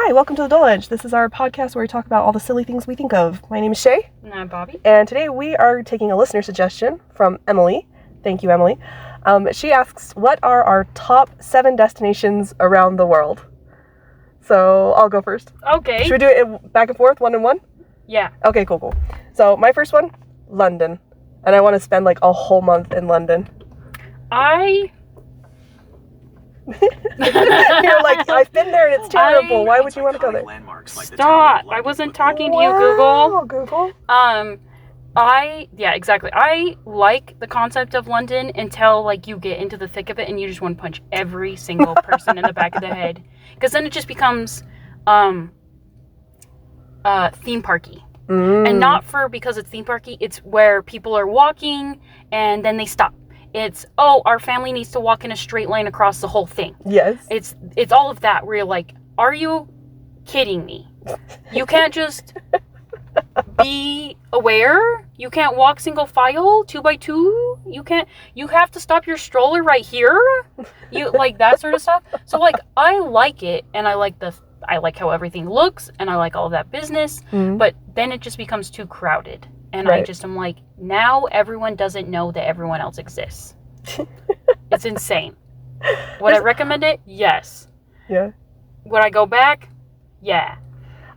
Hi, welcome to the Dole Edge. This is our podcast where we talk about all the silly things we think of. My name is Shay. And I'm Bobby. And today we are taking a listener suggestion from Emily. Thank you, Emily. She asks, what are our top 7 destinations around the world? So I'll go first. Okay. Should we do it back and forth, 1 and 1? Yeah. Okay, cool. So my first one, London. And I want to spend like a whole month in London. You're like, I've been there and it's terrible. Why would you want to go there? Stop. I wasn't talking to you, Google. Google. Yeah, exactly. I like the concept of London until like you get into the thick of it and you just want to punch every single person in the back of the head. Because then it just becomes theme parky. And not because it's theme parky, it's where people are walking and then they stop. It's, our family needs to walk in a straight line across the whole thing. Yes. It's all of that where you're like, are you kidding me? You can't just be aware. You can't walk single file, 2 by 2. You have to stop your stroller right here. You like that sort of stuff. So like, I like it and I like how everything looks and I like all of that business, but then it just becomes too crowded. And right. I'm like, now everyone doesn't know that everyone else exists. It's insane. Would I recommend it? Yes. Yeah. Would I go back? Yeah.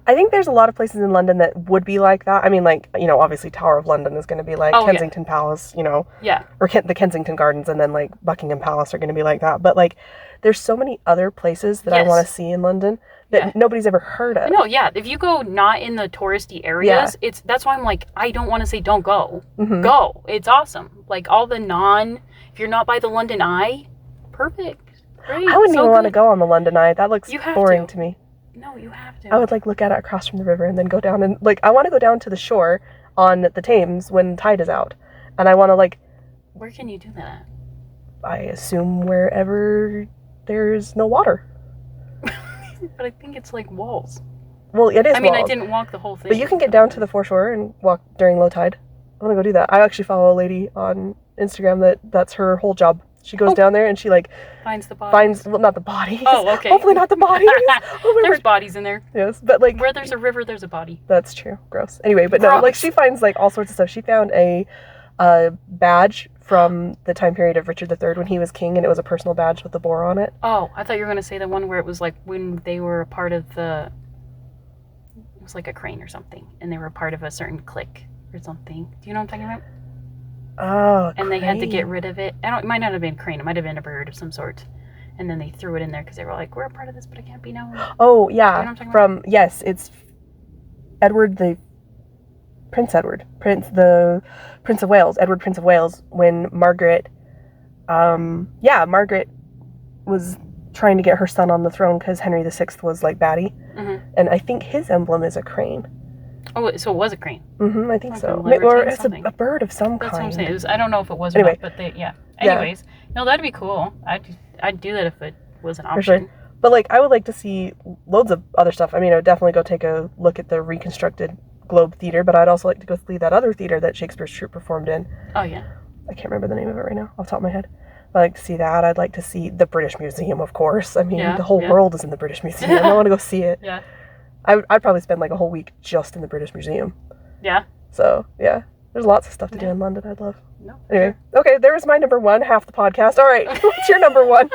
I think there's a lot of places in London that would be like that. I mean, like, obviously Tower of London is going to be like Kensington Palace, Yeah. Or the Kensington Gardens, and then like Buckingham Palace are going to be like that. But like, there's so many other places that I want to see in London that nobody's ever heard of. No, yeah. If you go not in the touristy areas, that's why I'm like, I don't want to say don't go. Mm-hmm. Go. It's awesome. Like all the if you're not by the London Eye, perfect. Great. I wouldn't even want to go on the London Eye. That looks boring to me. No, you have to. I would like look at it across from the river and then go down and like, I want to go down to the shore on the Thames when tide is out. And I want to like... Where can you do that? I assume wherever there's no water. But I think it's like walls. Well, it is walls. I didn't walk the whole thing. But you can get down to the foreshore and walk during low tide. I want to go do that. I actually follow a lady on Instagram that's her whole job. She goes down there and she like... Finds the bodies. Well, not the bodies. Oh, okay. Hopefully not the bodies. There's bodies in there. Yes, but like... Where there's a river, there's a body. That's true. Gross. Anyway, but no, like she finds like all sorts of stuff. She found a badge from the time period of Richard III when he was king, and it was a personal badge with the boar on it. Oh, I thought you were going to say the one where it was like when they were a part of it was like a crane or something, and they were a part of a certain clique or something. Do you know what I'm talking about? Oh, and they had to get rid of it. It might not have been a crane. It might have been a bird of some sort. And then they threw it in there because they were like, we're a part of this, but it can't be known. Oh, yeah. Do you know what I'm talking about? Yes, it's Prince of Wales, Edward, Prince of Wales, when Margaret was trying to get her son on the throne because Henry VI was like batty. Mm-hmm. And I think his emblem is a crane. Oh, so it was a crane? Mm-hmm, I think so. Or it's a bird of some kind. That's what I'm saying. I don't know if it was or not, but Anyways, no, that'd be cool. I'd do that if it was an option. For sure. But like, I would like to see loads of other stuff. I mean, I would definitely go take a look at the reconstructed Globe Theatre, but I'd also like to go see that other theatre that Shakespeare's troupe performed in. Oh, yeah. I can't remember the name of it right now off the top of my head. I'd like to see that. I'd like to see the British Museum, of course. I mean, the whole world is in the British Museum. I want to go see it. Yeah. I'd probably spend like a whole week just in the British Museum. Yeah. So, yeah. There's lots of stuff to do in London I'd love. No. Anyway. Sure. Okay, there was my number 1, half the podcast. All right. What's your number 1?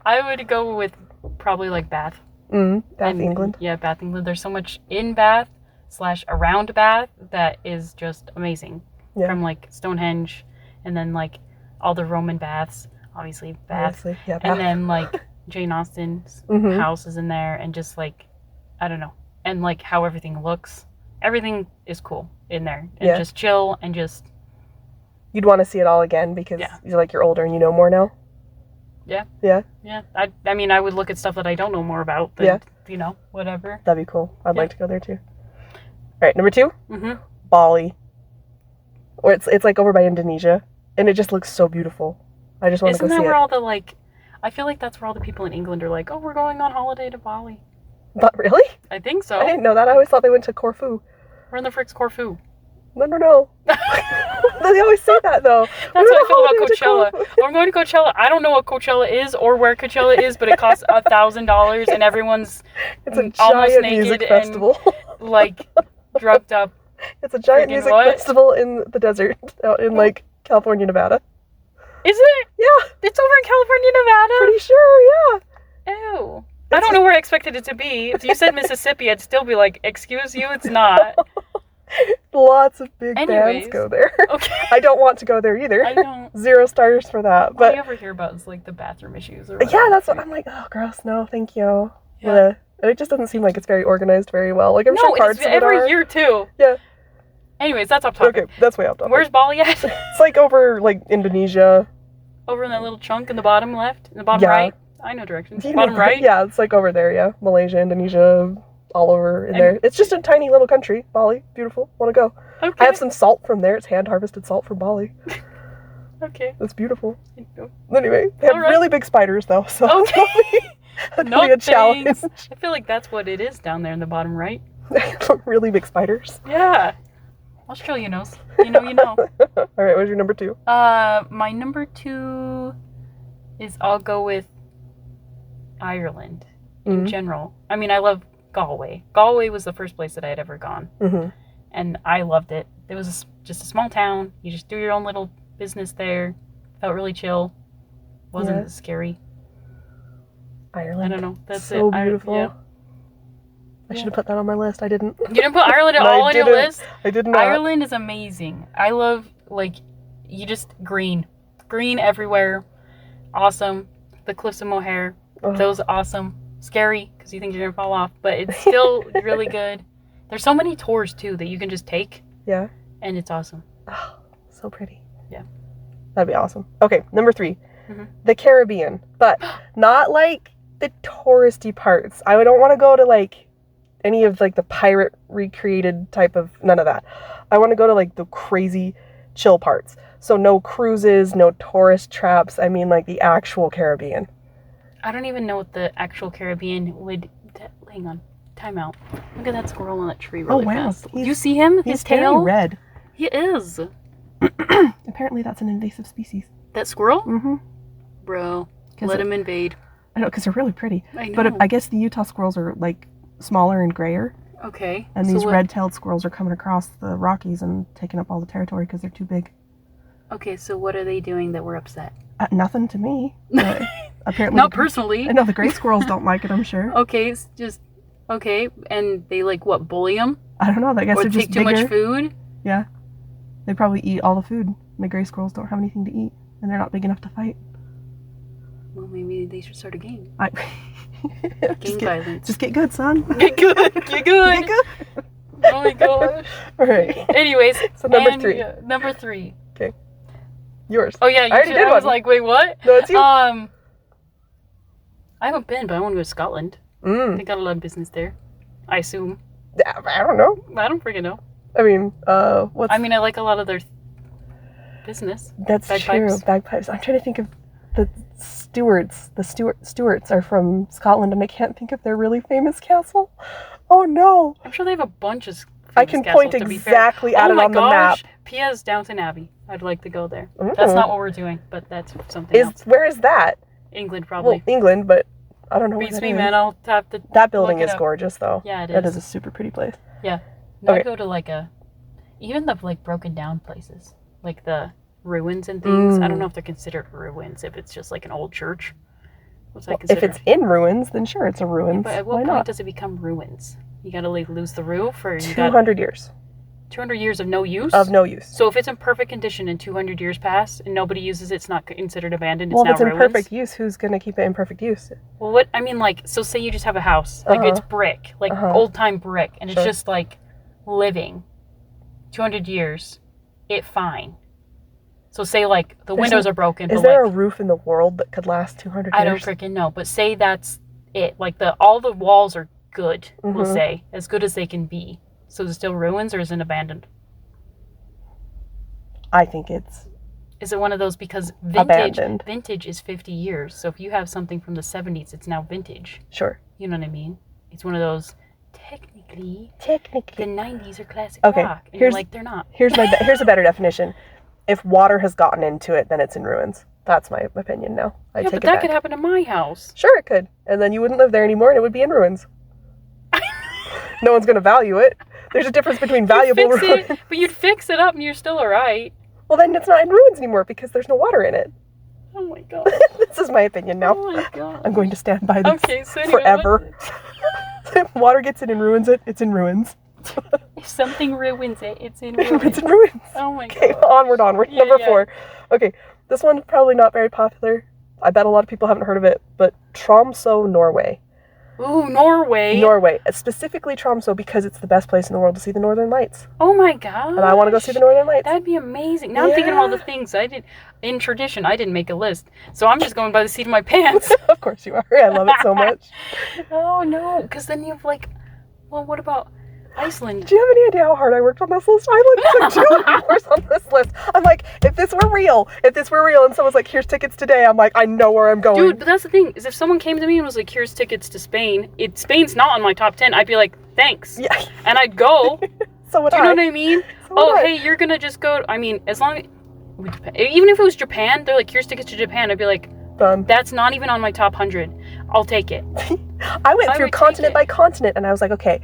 I would go with probably like Bath. Bath, England. Yeah, Bath, England. There's so much in Bath / around Bath that is just amazing. Yeah. From like Stonehenge and then like all the Roman baths, obviously Bath. Yeah, Bath. And then like Jane Austen's house is in there and just like, I don't know. And like how everything looks. Everything is cool in there. And just chill and just... You'd want to see it all again because you're older and you know more now? Yeah. Yeah? Yeah. I mean, I would look at stuff that I don't know more about. But, whatever. That'd be cool. I'd like to go there too. All right, number 2? Mm-hmm. Bali. Or it's like over by Indonesia. And it just looks so beautiful. I just want to go see it. Isn't that where all the like... I feel like that's where all the people in England are like, oh, we're going on holiday to Bali. But really? I think so. I didn't know that. I always thought they went to Corfu. Where in the frick's Corfu? No. They always say that, though. That's how I feel about Coachella. I'm going to Coachella. I don't know what Coachella is or where Coachella is, but it costs $1,000 and everyone's It's a almost giant naked music and festival. like drugged up. It's a giant Freaking music what? festival in the desert out in like California, Nevada. Is it? Yeah, It's over in California, Nevada? pretty sure. Yeah. Ew. I don't know where I expected it to be. If you said Mississippi, I'd still be like, excuse you, it's not. Lots of big Anyways. bands go there. Okay. I don't want to go there either. I don't. 0 stars for that. All But you ever hear about is like the bathroom issues or yeah, that's what I'm like. Oh, gross. No, thank you. Yeah. And it just doesn't seem like it's very organized very well. Like I'm No, sure parts it's of it every are. year too. Yeah. Anyways, that's off topic. Okay, that's way off topic. Where's Bali at? It's like over like Indonesia. Over in that little chunk in the bottom left? In the bottom Yeah. right? I know directions. You know, Bottom right? Yeah, it's like over there. Yeah, Malaysia, Indonesia, all over in there. It's just a tiny little country. Bali, beautiful. Want to go? Okay. I have some salt from there. It's hand harvested salt from Bali. Okay. It's beautiful. Anyway, they have Alright. really big spiders though, so Okay. that'll No be a challenge. thanks. I feel like that's what it is down there in the bottom right. Really big spiders. Yeah. Australia knows. You know. All right, what's your number 2? My number 2 is I'll go with Ireland in general. I mean, I love Galway. Galway was the first place that I had ever gone. Mm-hmm. And I loved it. It was just a small town. You just do your own little business there. Felt really chill. Wasn't scary. Ireland. I don't know. That's so it. beautiful. Yeah. I should have put that on my list. I didn't. You didn't put Ireland at No, I all on your didn't. list? I did not. Ireland is amazing. I love, like, you just green. Green everywhere. Awesome. The Cliffs of Moher. Those awesome. Scary, because you think you're going to fall off. But it's still really good. There's so many tours, too, that you can just take. Yeah. And it's awesome. Oh, so pretty. Yeah. That'd be awesome. Okay, number 3. Mm-hmm. The Caribbean. But not, like, the touristy parts. I don't want to go to, like, any of, like, the pirate recreated type of... None of that. I want to go to, like, the crazy chill parts. So no cruises, no tourist traps. I mean, like, the actual Caribbean. I don't even know what the actual Caribbean would... Hang on. Time out. Look at that squirrel on that tree really fast. Do you see him? His tail? Very red. He is. Apparently that's an invasive species. That squirrel? Mm-hmm. Bro, let him invade. I know, because they're really pretty. I know. But I guess the Utah squirrels are, like, smaller and grayer. Okay. And these red-tailed squirrels are coming across the Rockies and taking up all the territory because they're too big. Okay, so what are they doing that we're upset? Nothing to me. But apparently... Not personally. I know the gray squirrels don't like it, I'm sure. Okay, it's just... Okay, and they, like, what, bully them? I don't know. I guess Or they're just take too bigger. much food? Yeah. They probably eat all the food. The gray squirrels don't have anything to eat. And they're not big enough to fight. Well, maybe they should start a gang. Gang violence. Just get good, son. Get good. Get good. Get good. Oh my gosh. All right. Anyways. So number 3. Number 3. Okay. Yours. Oh yeah, I already did I was one. like, wait, what? No, it's you. I haven't been, but I want to go to Scotland. Mm. They got a lot of business there. I assume. I don't know. I don't freaking know. I mean, what's... I mean, I like a lot of their business. That's Bagpipes. true. Bagpipes. I'm trying to think of the Stuarts. The Stuarts are from Scotland, and I can't think of their really famous castle. Oh no! I'm sure they have a bunch of. I can point exactly at it on the map. Pia's Downton Abbey. I'd like to go there. Ooh. That's not what we're doing, but that's something else. Where is that? England, probably. Well, England, but I don't know Beats where me, that man. is. I'll have to. That building look it is up. gorgeous, though. Yeah, it is. That is a super pretty place. Yeah. Okay. I'd go to like even the like broken down places, like the ruins and things. I don't know if they're considered ruins, if it's just like an old church. What's that considered? If it's in ruins, then sure, it's a ruins. But at what Why point not? does it become ruins? You gotta like lose the roof, or you 200 years 200 years of no use? of no use. So if it's in perfect condition and 200 years pass and nobody uses it, it's not considered abandoned, it's Well, now if it's in ruins? perfect use, who's going to keep it in perfect use? Well, what, I mean, like, so say you just have a house, like it's brick, like old-time brick, and it's just like living 200 years, it fine. So say like the windows are broken, Is but there like, a roof in the world that could last 200 years? I don't freaking know, but say that's it, like all the walls are good, we'll say, as good as they can be. So is it still ruins or is it abandoned? I think it's... Is it one of those, because Abandoned. vintage is 50 years, so if you have something from the 70s, it's now vintage. Sure. You know what I mean? It's one of those, technically technically, the Technically. 90s are classic Okay, rock. And here's- you're like, they're not. Here's a better definition. If water has gotten into it, then it's in ruins. That's my opinion now. I Yeah, take but it that back. could happen to my house. Sure, it could. And then you wouldn't live there anymore and it would be in ruins. No one's going to value it. There's a difference between valuable Fix ruins. it, but you'd fix it up and you're still alright. Well, then it's not in ruins anymore because there's no water in it. Oh my god. This is my opinion now. Oh my god. I'm going to stand by this Okay, so anyway, forever. If water gets it and ruins it, it's in ruins. If something ruins it, it's in ruins. It's in ruins. Oh my Okay, god. onward. Yeah, Number yeah. 4. Okay, this one's probably not very popular. I bet a lot of people haven't heard of it, but Tromsø, Norway. Ooh, Norway. Norway, specifically Tromsø because it's the best place in the world to see the Northern Lights. Oh my god. And I want to go see the Northern Lights. That'd be amazing. Now I'm thinking of all the Yeah. things I did. In tradition, I didn't make a list. So I'm just going by the seat of my pants. Of course you are. I love it so much. Oh no, because then you have like, well, what about Iceland? Do you have any idea how hard I worked on this list? I like took 2 hours on this list. I'm like, if this were real, and someone's like, here's tickets today, I'm like, I know where I'm going. Dude, but that's the thing, is if someone came to me and was like, here's tickets to Spain, Spain's not on my top 10, I'd be like, thanks. Yeah. And I'd go. So would Do you know what I mean? So would I. Hey, you're gonna just go, I mean, as long, even if it was Japan, they're like, here's tickets to Japan, I'd be like, Done. that's not even on my top 100. I'll take it. I went I through would take continent it. by continent, and I was like, okay,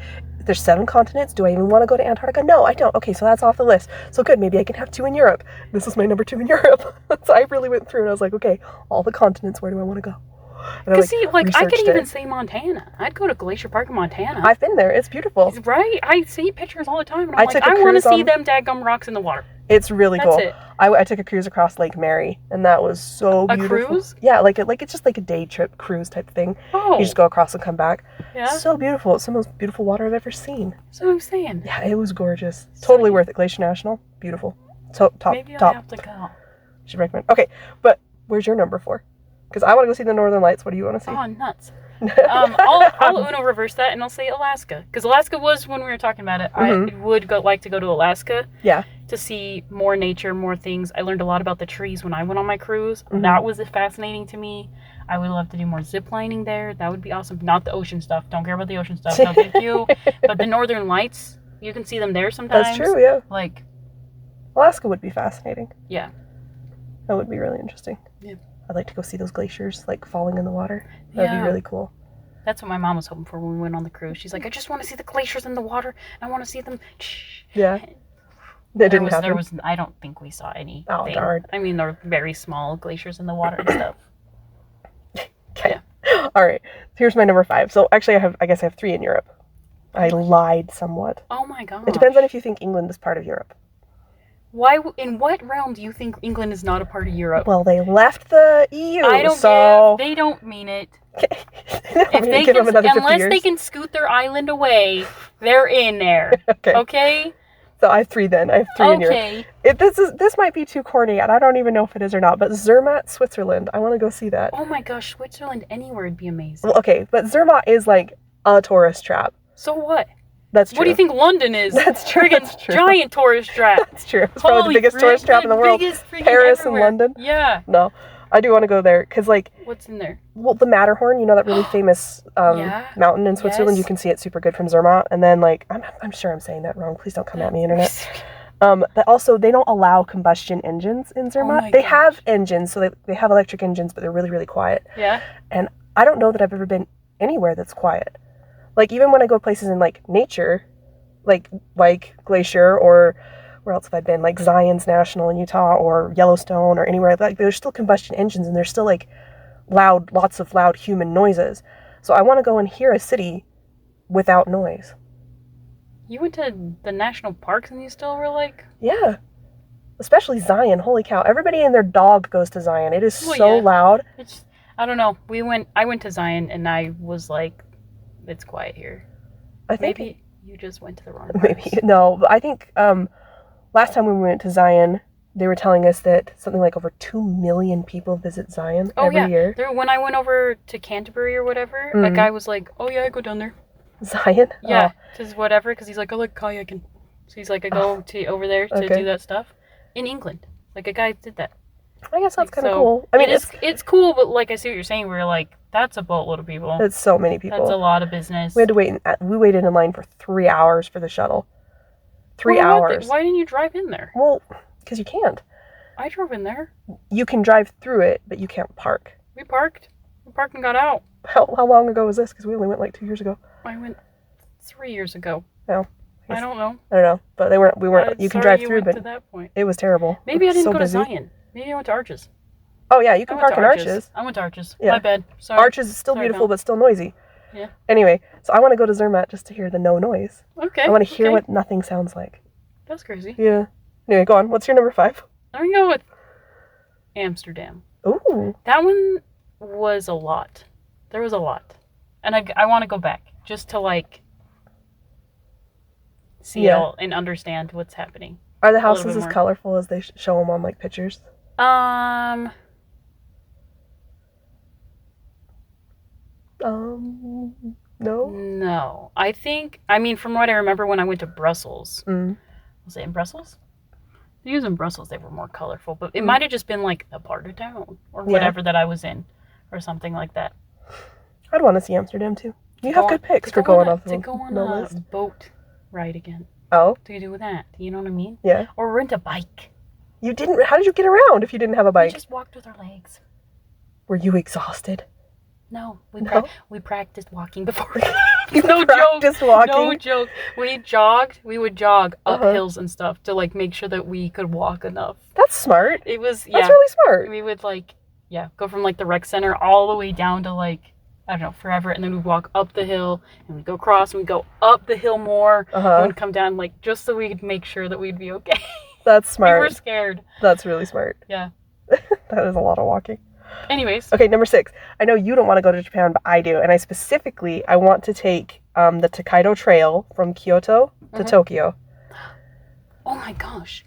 there's 7 continents. Do I even want to go to Antarctica? No, I don't. Okay, so that's off the list. So good, maybe I can have 2 in Europe. This is my number 2 in Europe. So I really went through and I was like, okay, all the continents, where do I want to go? And I, Because see, like, I could researched even it. say Montana. I'd go to Glacier Park in Montana. I've been there. It's beautiful. Right? I see pictures all the time, and I I'm like, took a I want to cruise see on- them daggum rocks in the water. It's really That's cool. it. I took a cruise across Lake Mary, and that was so A beautiful. cruise? Yeah, like it's just like a day trip cruise type thing. Oh, You just go across and come back. yeah. So beautiful. It's the most beautiful water I've ever seen. So I'm saying, Yeah, it was gorgeous. Totally worth it. Glacier National, beautiful. Top. maybe I'll have to go. Should recommend. Okay, but where's your number 4? Because I want to go see the Northern Lights. What do you want to see? Oh, nuts. I'll Uno reverse that, and I'll say Alaska. Because Alaska was, when we were talking about it, I would like to go to Alaska. Yeah. To see more nature, more things. I learned a lot about the trees when I went on my cruise. Mhm. That was fascinating to me. I would love to do more zip lining there. That would be awesome. Not the ocean stuff. Don't care about the ocean stuff. No, thank you. But the Northern Lights, you can see them there sometimes. That's true, yeah. Like, Alaska would be fascinating. yeah. That would be really interesting. Yeah. I'd like to go see those glaciers, like, falling in the water. That'd be Yeah. really cool. That's what my mom was hoping for when we went on the cruise. She's like, I just want to see the glaciers in the water. I want to see them. Yeah. That didn't happen. I don't think we saw any. Oh, darn. I mean, there were very small glaciers in the water and stuff. Okay. All right. Here's my number 5. So actually, I guess I have 3 in Europe. I lied somewhat. Oh my god. It depends on if you think England is part of Europe. Why? In what realm do you think England is not a part of Europe? Well, they left the EU, I don't so... give. They don't mean it. If If they can, unless they can scoot their island away, they're in there. Okay. Okay. So I have 3 then. I have 3 in Europe. Okay. This might be too corny, and I don't even know if it is or not, but Zermatt, Switzerland. I want to go see that. Oh my gosh, Switzerland anywhere would be amazing. Well, okay, but Zermatt is like a tourist trap. So what? That's true. What do you think London is? That's true. Friggin' That's true. giant tourist trap. That's true. It's probably Holy the biggest tourist trap in the world. biggest friggin' Paris everywhere. and London. Yeah. No, I do want to go there because, like, What's in there? well, the Matterhorn, you know, that really famous Yeah. mountain in Switzerland. Yes. You can see it super good from Zermatt. And then, like, I'm sure I'm saying that wrong. Please don't come at me, internet. But also, they don't allow combustion engines in Zermatt. my They gosh. have engines, so they have electric engines, but they're really, really quiet. Yeah. And I don't know that I've ever been anywhere that's quiet. Like, even when I go places in, like, nature, like Glacier, or where else have I been? Like Zion's National in Utah, or Yellowstone, or anywhere. Like, there's still combustion engines, and there's still, like, lots of loud human noises. So I want to go and hear a city without noise. You went to the national parks and you still were like, Yeah. Especially Zion. Holy cow. Everybody and their dog goes to Zion. It is Well, so yeah. loud. it's. I don't know. I went to Zion and I was like, it's quiet here. I think Maybe you just went to the wrong maybe parks. no, but I think last time we went to Zion, they were telling us that something like over 2 million people visit Zion every year. When I went over to Canterbury or whatever, a Mhm. guy was like, "Oh yeah, I go down there." Zion? Yeah, just whatever, because he's like, I like kayaking. So he's like, I go to over there to Okay. do that stuff in England. Like a guy did that. I guess that's Like, kind of so- cool. I mean, it's cool, but like I see what you're saying. Where like That's a boatload of people. That's so many people. That's a lot of business. We had to wait. We waited in line for 3 hours for the shuttle. 3 hours. Why didn't you drive in there? Well, because you can't. I drove in there. You can drive through it, but you can't park. We parked. We parked and got out. How long ago was this? Because we only went like 2 years ago. I went 3 years ago. No. I don't know. I don't know. But we weren't. You can drive through, went but to that point. it was terrible. Maybe I didn't so go busy. to Zion. Maybe I went to Arches. Oh yeah, you can park in Arches. I went to Arches. Yeah. My bad. Sorry. Arches is still beautiful, but still noisy. Yeah. Anyway, so I want to go to Zermatt just to hear the no noise. Okay. I want to hear what nothing sounds like. That's crazy. Yeah. Anyway, go on. What's your number 5? I'm gonna go with Amsterdam. Ooh. That one was a lot. There was a lot. And I want to go back just to like see it all and understand what's happening. Are the houses as colorful as they show them on like pictures? No. No. I mean, from what I remember when I went to Brussels. Was it in Brussels? I think it was in Brussels they were more colorful, but it might have just been like a part of town or whatever that I was in or something like that. I'd want to see Amsterdam too. You have good picks for going off to go on a boat ride again. Oh? To do that. You know what I mean? Yeah. Or rent a bike. You didn't. How did you get around if you didn't have a bike? We just walked with our legs. Were you exhausted? No. We practiced walking before. No joke. Walking? No joke. We jogged. We would jog up hills and stuff to like make sure that we could walk enough. That's smart. It was That's really smart. We would like go from like the rec center all the way down to like I don't know forever, and then we'd walk up the hill and we'd go across and we'd go up the hill more and we'd come down like just so we could make sure that we'd be okay. That's smart. We were scared. That's really smart. Yeah. That is a lot of walking. Anyways. Okay, number 6. I know you don't want to go to Japan, but I do. And I want to take the Tokaido Trail from Kyoto to Tokyo. Oh my gosh.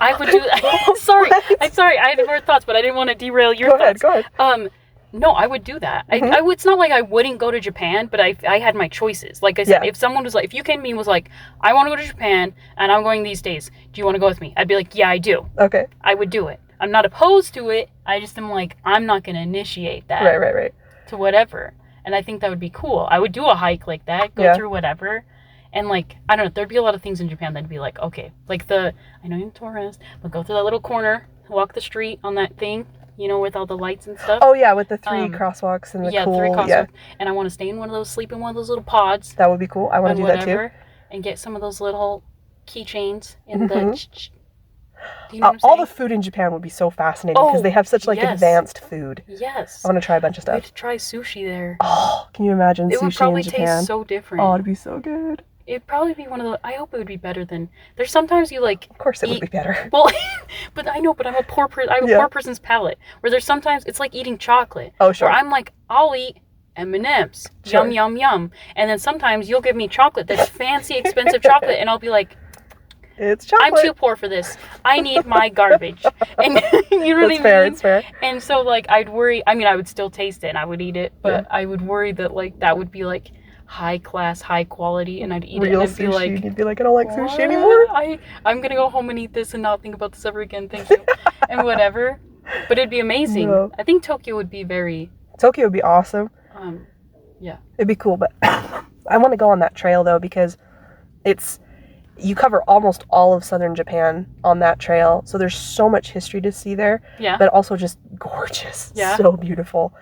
I would do that. Sorry. I'm sorry. I had more thoughts, but I didn't want to derail your thoughts. Go ahead. No, I would do that. It's not like I wouldn't go to Japan, but I had my choices. Like I said, if someone was like, if you came to me and was like, I want to go to Japan and I'm going these days, do you want to go with me? I'd be like, yeah, I do. Okay. I would do it. I'm not opposed to it. I just am like, I'm not going to initiate that. Right. To whatever. And I think that would be cool. I would do a hike like that, go through whatever. And like, I don't know, there'd be a lot of things in Japan that'd be like, okay, like I know you're a tourist, but go through that little corner, walk the street on that thing, you know, with all the lights and stuff. Oh yeah, with the 3 crosswalks and the cool. 3 crosswalks. Yeah. And I want to stay in one of those, sleep in one of those little pods. That would be cool. I want to do that too. And get some of those little keychains in the... Do you know what I'm all saying? the food in Japan would be so fascinating because they have such like advanced food. Yes. I want to try a bunch of stuff. We have to try sushi there. Oh, can you imagine sushi in Japan? It would probably taste so different. Oh, it'd be so good. It'd probably be one of the... I hope it would be better than... There's sometimes you like... Of course it would be better. Well, but I know, but I'm a poor person. I have a poor person's palate. Where there's sometimes... It's like eating chocolate. Oh, sure. Where I'm like, I'll eat M&M's. Sure. Yum, yum, yum. And then sometimes you'll give me chocolate that's fancy, expensive chocolate, and I'll be like... It's chocolate. I'm too poor for this. I need my garbage. And you know what I mean? It's fair. And so, like, I'd worry... I mean, I would still taste it and I would eat it, but I would worry that, like, that would be, like... high class, high quality, and I'd eat Real it and I'd sushi. be like, you'd be like, I don't like sushi anymore. I'm gonna go home and eat this and not think about this ever again, thank you. And whatever. But it'd be amazing. Yeah. I think Tokyo would be awesome. Yeah. It'd be cool, but I want to go on that trail though because you cover almost all of southern Japan on that trail, so there's so much history to see there. Yeah. But also just gorgeous. Yeah. So beautiful.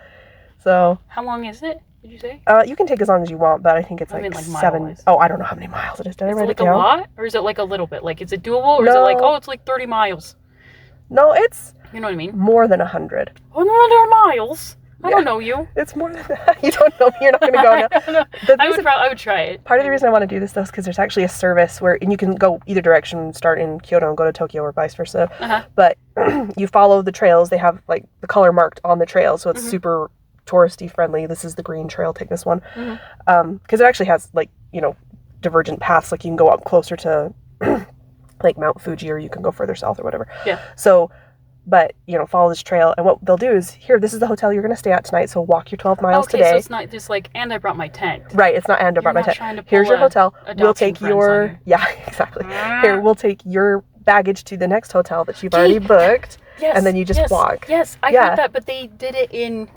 So. How long is it? Did you say? You can take as long as you want, but I think it's like 7. Mile-wise. Oh, I don't know how many miles it is. Did I write it down? Is it like a lot, or is it like a little bit? Like, is it doable, or is it like, oh, it's like 30 miles? No, it's. You know what I mean? More than 100. 100 miles. I don't know you. It's more than that. You don't know me. You're not going to go now. I would try it. Part of the reason I want to do this, though, is because there's actually a service and you can go either direction, start in Kyoto and go to Tokyo or vice versa. But you follow the trails. They have, like, the color marked on the trail, so it's super touristy friendly. This is the green trail. Take this one. Because it actually has, like, you know, divergent paths. Like, you can go up closer to, like, Mount Fuji, or you can go further south or whatever. Yeah. So... But, you know, follow this trail. And what they'll do is, here, this is the hotel you're going to stay at tonight, so walk your 12 miles today. Okay, so it's not just like, and I brought my tent. Right, it's not, and I brought my tent. Here's your hotel. We'll take your... Yeah, exactly. Here, we'll take your baggage to the next hotel that you've already booked. Yes, and then you just walk. Yes, I heard that, but they did it in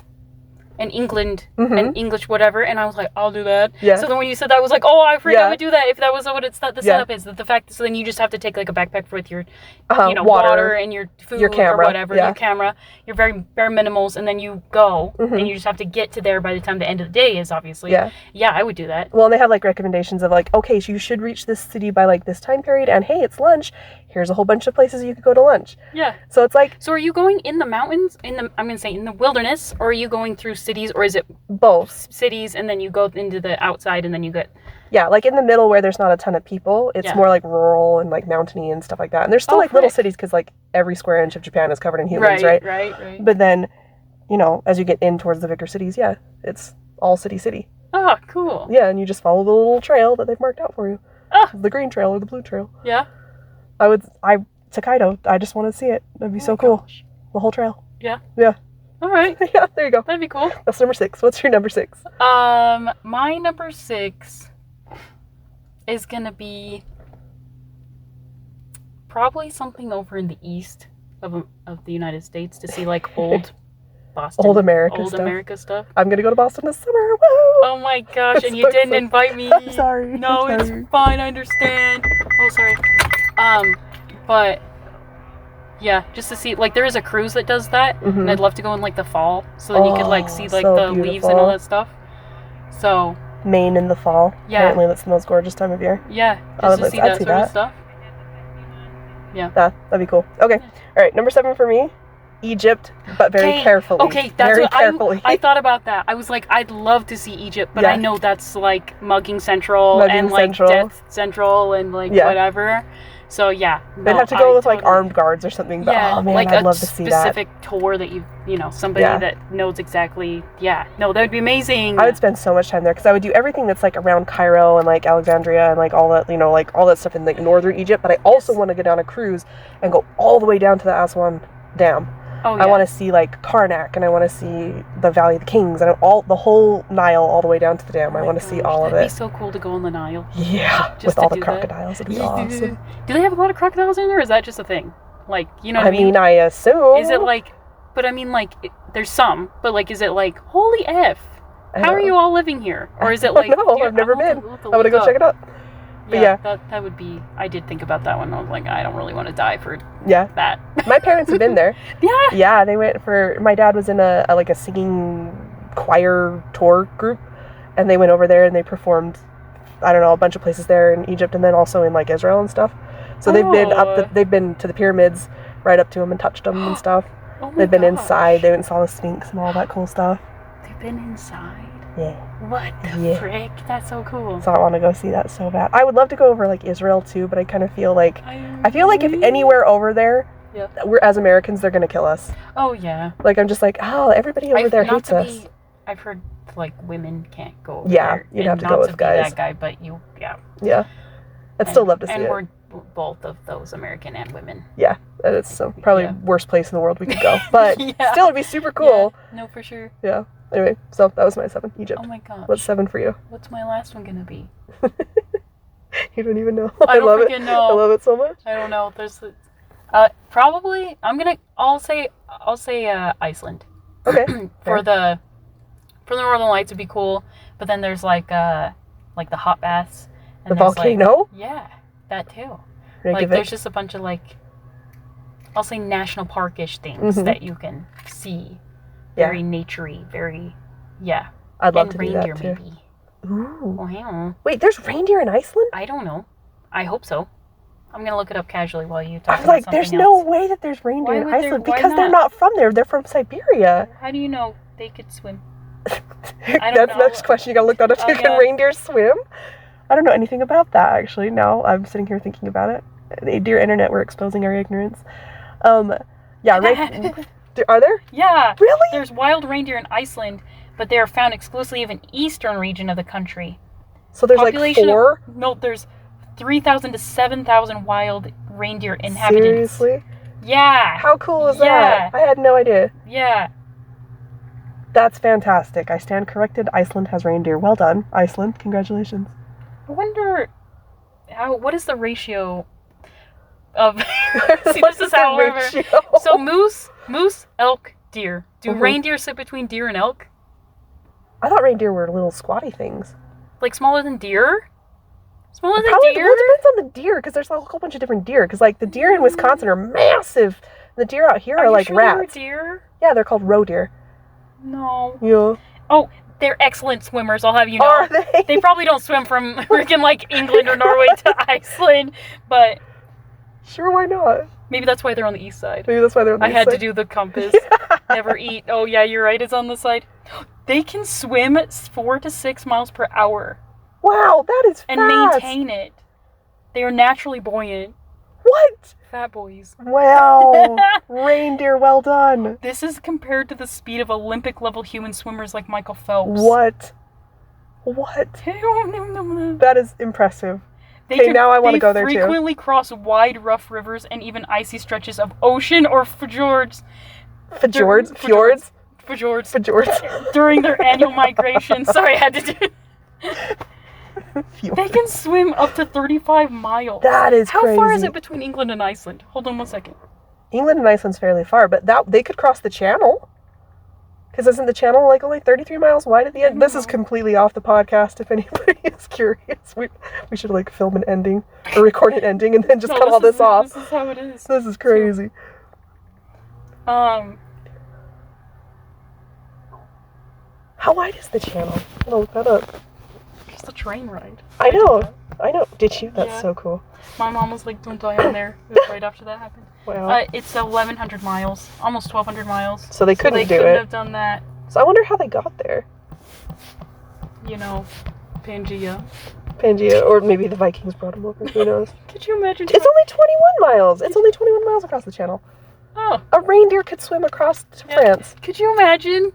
and England Mhm. and English whatever, and I was like, I'll do that. Yeah. So then when you said that, I was like, oh, I forgot Yeah. I would do that if that was what the Yeah. setup is. The fact so then you just have to take like a backpack with your water Water, and your food your camera, or whatever, yeah. your camera, your very bare minimals, and then you go Mhm. and you just have to get to there by the time the end of the day is obviously. Yeah. Yeah, I would do that. Well, and they have like recommendations of like, okay, so you should reach this city by like this time period, and hey, it's lunch. Here's a whole bunch of places you could go to lunch. Yeah. So it's like So are you going in the mountains, I'm gonna say in the wilderness, or are you going through cities, or is it both. cities and then you go into the outside and then you get Yeah, like in the middle where there's not a ton of people, it's Yeah. more like rural and like mountainy and stuff like that. And there's still Oh, like little frick. cities because like every square inch of Japan is covered in humans, right? Right. But then, you know, as you get in towards the bigger cities, yeah, it's all city. Oh, cool. Yeah, and you just follow the little trail that they've marked out for you. Ah. The green trail or the blue trail. Yeah. Takedo, I just want to see it. That'd be Oh so my cool. gosh. The whole trail. Yeah. Yeah. All right. Yeah, there you go. That'd be cool. That's number 6. What's your number 6? My number 6 is gonna be probably something over in the east of the United States to see like old Boston, Old America old stuff. America stuff. I'm gonna go to Boston this summer. Woo! Oh my gosh! And you So didn't excited. invite me. I'm sorry. No, I'm it's sorry. fine. I understand. Oh, sorry. But yeah, just to see like there is a cruise that does that, Mhm. and I'd love to go in like the fall, so then you could like see like so the leaves and all that stuff. So Maine in the fall. Yeah. Apparently, that's the most gorgeous time of year. yeah, Oh, just to see I'd that see sort of that. stuff. That'd be cool. Okay. All right. Number 7 for me, Egypt, but very carefully. Okay, that's very what carefully. I thought about that. I was like, I'd love to see Egypt, but Yeah. I know that's like mugging central Mugging and like central. death central and like Yeah. whatever. So yeah, They'd no, have to go I with like totally- armed guards or something. But Yeah, oh man, like I'd a love to see that. specific tour that somebody Yeah. that knows exactly. Yeah, no, that would be amazing. I would spend so much time there because I would do everything that's like around Cairo and like Alexandria and like all that, you know, like all that stuff in like northern Egypt. But I also want to go down a cruise and go all the way down to the Aswan Dam. Oh yeah. I want to see like Karnak and I want to see the Valley of the Kings and the whole Nile all the way down to the dam. Oh I my want to see gosh, all of that'd it. be so cool to go on the Nile. Yeah, Just with to all the do that. crocodiles, it'd be awesome. Do they have a lot of crocodiles in there, or is that just a thing? Like, you know what I mean, I assume. Is it like, but I mean, like, there's some, but like, is it like, holy F, I how don't are know. you all living here? Or is it I like, don't know, dude, I've never I'll have been. to- I'll have I want to look go check it out. But yeah. That would be, I did think about that one. I was like, I don't really want to die for Yeah. that. My parents have been there. Yeah. Yeah, they went for. My dad was in a like a singing choir tour group, and they went over there and they performed. I don't know, a bunch of places there in Egypt, and then also in like Israel and stuff. So they've been they've been to the pyramids, right up to them and touched them and stuff. Oh my They've been gosh. inside. They went and saw the Sphinx and all that cool stuff. They've been inside? Yeah. What the Yeah. frick? That's so cool. So I want to go see that so bad. I would love to go over like Israel too, but I kind of feel like I feel like if anywhere over there, Yeah. we're as Americans, they're gonna kill us. Oh yeah. Like I'm just like, oh, everybody over there hates us. I've heard like women can't go over Yeah, there. you'd and have to not go with be guys. that guy, but yeah. Yeah, I'd still love to see and it. we're both of those, American and women. Yeah, and it's probably Yeah. worst place in the world we could go, but Yeah. still it'd be super cool. Yeah, no, for sure. Yeah. Anyway, so that was my 7, Egypt. Oh my gosh. What's 7 for you? What's my last one gonna be? You don't even know. I don't love freaking it. know. I love it so much. I don't know. There's probably I'll say Iceland. Okay. for the Northern Lights would be cool, but then there's like the hot baths and The there's, volcano? yeah, that too. Like Reykjavik. there's just a bunch of like I'll say national parkish things Mhm. that you can see. Yeah. Very naturey, very I'd love and to do that reindeer too. maybe. Ooh. Wow. Wait, there's reindeer in Iceland? I don't know. I hope so. I'm gonna look it up casually while you talk I'm about like, something there's else. no way that there's reindeer Why in would there- Iceland why because they're not? not from there. They're from Siberia. How do you know they could swim? don't That's the know. next question you gotta look that up too. Oh, Can yeah. reindeers swim? I don't know anything about that actually. Now I'm sitting here thinking about it. Dear internet, we're exposing our ignorance. Yeah, right. Are there? Yeah. Really? There's wild reindeer in Iceland, but they are found exclusively in the eastern region of the country. So there's Population like 4? No, there's 3,000 to 7,000 wild reindeer inhabitants. Seriously? Yeah. How cool is Yeah. that? I had no idea. Yeah. That's fantastic. I stand corrected. Iceland has reindeer. Well done, Iceland. Congratulations. I wonder what is the ratio of see What this is the how ratio? so moose, elk, deer. Do Mhm. reindeer sit between deer and elk? I thought reindeer were little squatty things. Like smaller than deer? Smaller than Probably, deer? well, it depends on the deer, because there's a whole bunch of different deer. Because, like, the deer in Wisconsin are massive. The deer out here are like sure rats. They were deer? Yeah, they're called roe deer. No. Yeah. Oh, they're excellent swimmers, I'll have you know. Are they? They probably don't swim from freaking, like, England or Norway to Iceland, but Sure, why not? maybe that's why they're on the east side. Maybe that's why they're on the I had side. to do the compass. Never eat. Oh, yeah, you're right, it's on the side. They can swim at 4 to 6 miles per hour. Wow, that is fast. And maintain it. They are naturally buoyant. What? Fat boys. Wow. Reindeer, well done. This is compared to the speed of Olympic-level human swimmers like Michael Phelps. What? What? That is impressive. Okay, now I want to go there too. They frequently cross wide, rough rivers and even icy stretches of ocean or fjords. Fjords? Fjords. Fjords. During their annual migration. Sorry, I had to do They can swim up to 35 miles. That is crazy. How far is it between England and Iceland? Hold on 1 second. England and Iceland's fairly far, but they could cross the channel. Because isn't the channel like only 33 miles wide at the end? This is completely off the podcast if anybody is curious. We should like film an ending or record an ending and then just cut all this off. This is how it is. This is crazy. How wide is the channel? I'm gonna look that up. Just a train ride. I know. Did you? That's Yeah. so cool. My mom was like, don't die on there. It was right after that happened. Wow. It's 1,100 miles. Almost 1,200 miles. So they couldn't do couldn't it. have done that. So I wonder how they got there. You know, Pangea. Pangea, or maybe the Vikings brought them over. Who knows? Could you imagine? It's only 21 miles. It's only 21 miles across the channel. Oh. A reindeer could swim across to France. Could you imagine?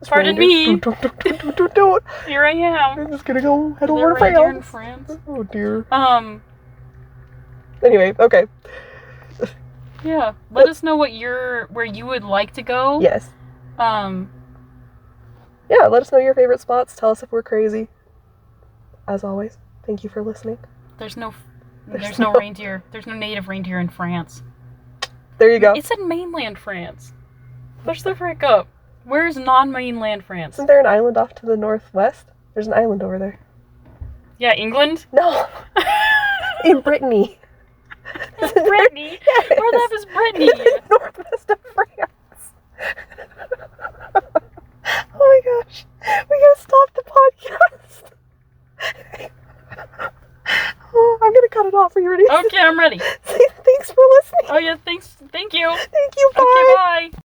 Pardon me. Don't. Here I am. I'm just gonna go head Is over there to reindeer in France. France? Oh dear. Anyway, okay. Yeah. Let us know where you would like to go. Yes. Yeah, let us know your favorite spots. Tell us if we're crazy. As always, thank you for listening. There's no reindeer. There's no native reindeer in France. There you go. It's in mainland France. Push the frick up. Where's non-mainland France? Isn't there an island off to the northwest? There's an island over there. Yeah, England? No. In Brittany. Brittany? Yes. Where the F is Brittany? Northwest of France. Oh my gosh. We gotta stop the podcast. Oh, I'm gonna cut it off. Are you ready? Okay, I'm ready. Thanks for listening. Oh yeah, thanks. Thank you. Thank you. Bye. Okay, bye.